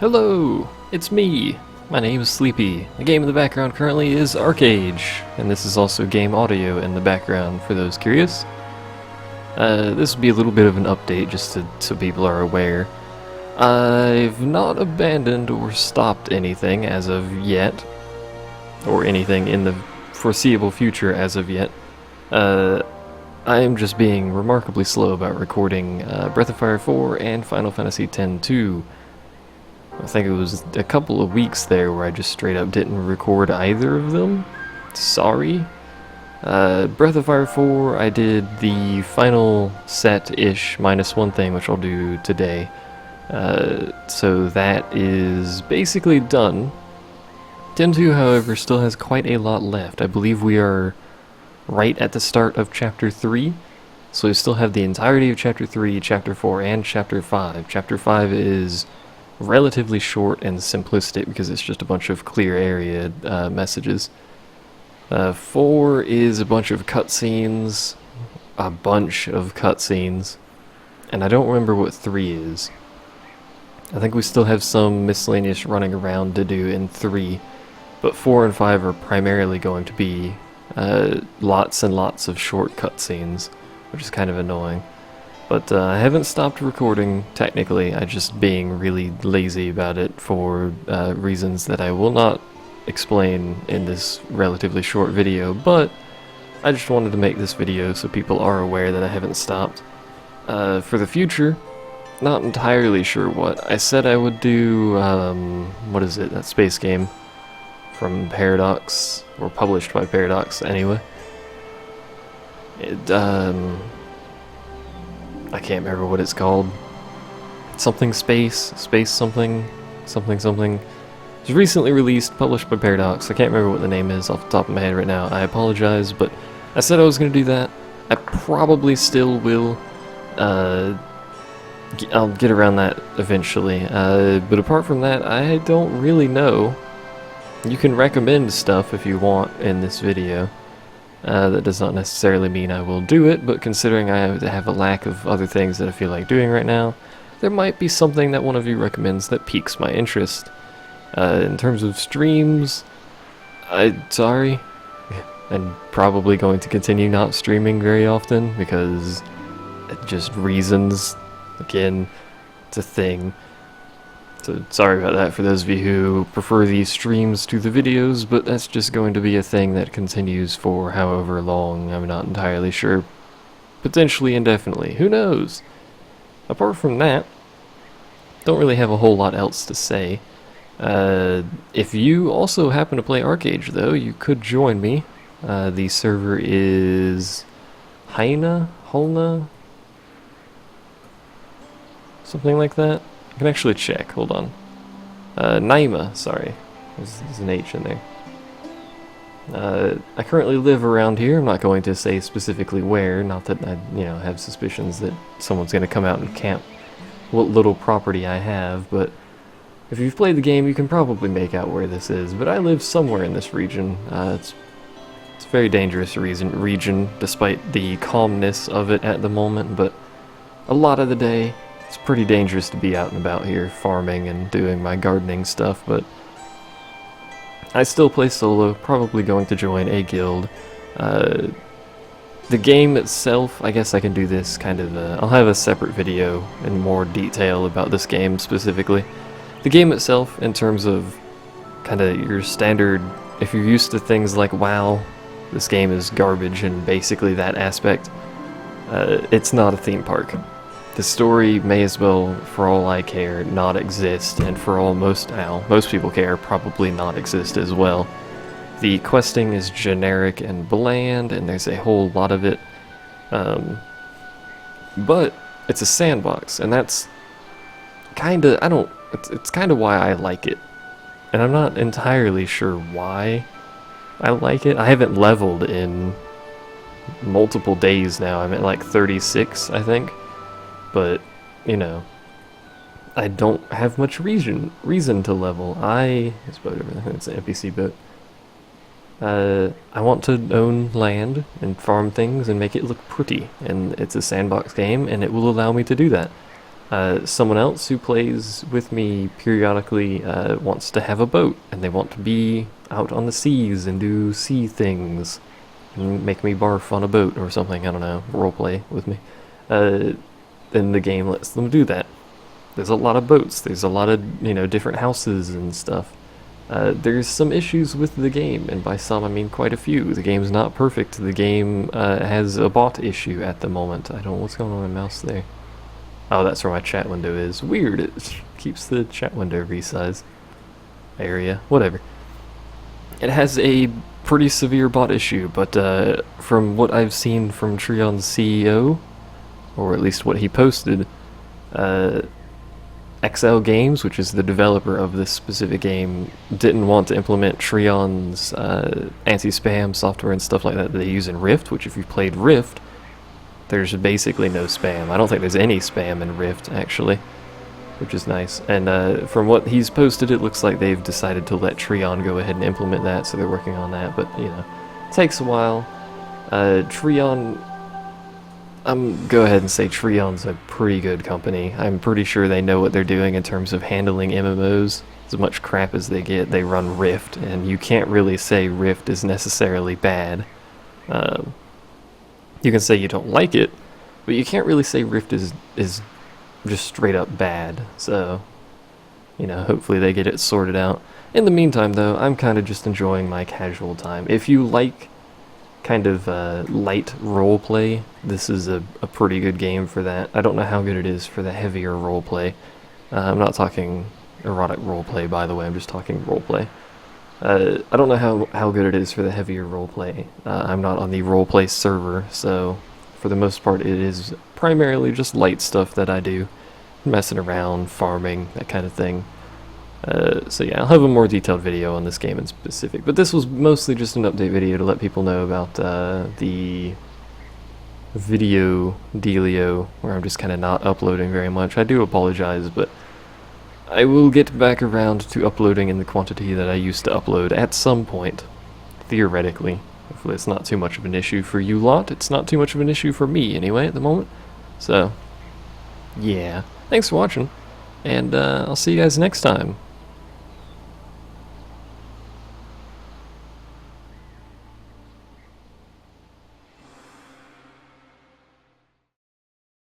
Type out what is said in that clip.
Hello, it's me. My name is Sleepy. The game in the background currently is Archeage, and this is also game audio in the background for those curious. This will be a little bit of an update just so people are aware. I've not abandoned or stopped anything as of yet, or anything in the foreseeable future as of yet. I am just being remarkably slow about recording Breath of Fire 4 and Final Fantasy X-2. I think it was a couple of weeks there where I just straight up didn't record either of them. Sorry. Breath of Fire 4, I did the final set-ish -1 thing, which I'll do today. So that is basically done. X-2, however, still has quite a lot left. I believe we are right at the start of Chapter 3. So we still have the entirety of Chapter 3, Chapter 4, and Chapter 5. Chapter 5 is relatively short and simplistic because it's just a bunch of clear area messages. 4 is a bunch of cutscenes, and I don't remember what 3 is. I think we still have some miscellaneous running around to do in 3, but 4 and 5 are primarily going to be lots and lots of short cutscenes, which is kind of annoying. But I haven't stopped recording, technically. I'm just being really lazy about it for reasons that I will not explain in this relatively short video, but I just wanted to make this video so people are aware that I haven't stopped. For the future, not entirely sure what. I said I would do, what is it, that space game from Paradox, or published by Paradox anyway. I can't remember what it's called. Something space something. It was recently released, published by Paradox. I can't remember what the name is off the top of my head right now. I apologize, but I said I was going to do that. I probably still will. I'll get around that eventually. But apart from that, I don't really know. You can recommend stuff if you want in this video. That does not necessarily mean I will do it, but considering I have a lack of other things that I feel like doing right now, there might be something that one of you recommends that piques my interest. In terms of streams, sorry. I'm probably going to continue not streaming very often because just reasons. Again, it's a thing. So sorry about that for those of you who prefer these streams to the videos, but that's just going to be a thing that continues for however long, I'm not entirely sure. Potentially indefinitely, who knows? Apart from that, don't really have a whole lot else to say. If you also happen to play Archeage though, you could join me. The server is Holna? Something like that? I can actually check, hold on. Naima, sorry. There's an H in there. I currently live around here. I'm not going to say specifically where, not that I, have suspicions that someone's going to come out and camp what little property I have, but if you've played the game, you can probably make out where this is. But I live somewhere in this region. It's a very dangerous region, despite the calmness of it at the moment, but a lot of the day, it's pretty dangerous to be out and about here, farming and doing my gardening stuff, but I still play solo, probably going to join a guild. The game itself, I guess I can do this kind of, I'll have a separate video in more detail about this game specifically. The game itself, in terms of kind of your standard, if you're used to things like WoW, this game is garbage in basically that aspect. It's not a theme park. The story may as well, for all I care, not exist, and for all most people care, probably not exist as well. The questing is generic and bland, and there's a whole lot of it. But it's a sandbox, and that's kinda, it's kinda why I like it. And I'm not entirely sure why I like it. I haven't leveled in multiple days now. I'm at like 36, I think. But, I don't have much reason to level. It's an NPC boat. I want to own land and farm things and make it look pretty, and it's a sandbox game, and it will allow me to do that. Someone else who plays with me periodically wants to have a boat, and they want to be out on the seas and do sea things, and make me barf on a boat or something, I don't know, roleplay with me. Then the game lets them do that. There's a lot of boats, there's a lot of, different houses and stuff. There's some issues with the game, and by some I mean quite a few. The game's not perfect. The game has a bot issue at the moment. I don't know what's going on with my mouse there. Oh, that's where my chat window is. Weird, it keeps the chat window resize area. Whatever. It has a pretty severe bot issue, but from what I've seen from Treon's CEO, or at least what he posted, XL Games, which is the developer of this specific game, didn't want to implement Treon's anti-spam software and stuff like that they use in Rift, which if you played Rift, there's basically no spam. I don't think there's any spam in Rift, actually, which is nice. And from what he's posted, it looks like they've decided to let Treon go ahead and implement that, so they're working on that, but, it takes a while. Treon... go ahead and say Treon's a pretty good company. I'm pretty sure they know what they're doing in terms of handling MMOs. As much crap as they get, they run Rift, and you can't really say Rift is necessarily bad. You can say you don't like it, but you can't really say Rift is just straight up bad. So, hopefully they get it sorted out. In the meantime, though, I'm kind of just enjoying my casual time. If you like kind of light roleplay, this is a pretty good game for that. I don't know how good it is for the heavier roleplay. I'm not talking erotic roleplay, by the way, I'm just talking roleplay. I don't know how good it is for the heavier roleplay. I'm not on the roleplay server, so for the most part it is primarily just light stuff that I do. Messing around, farming, that kind of thing. So yeah, I'll have a more detailed video on this game in specific, but this was mostly just an update video to let people know about the video dealio, where I'm just kind of not uploading very much. I do apologize, but I will get back around to uploading in the quantity that I used to upload at some point, theoretically. Hopefully it's not too much of an issue for you lot. It's not too much of an issue for me, anyway, at the moment. So, yeah. Thanks for watching, and I'll see you guys next time.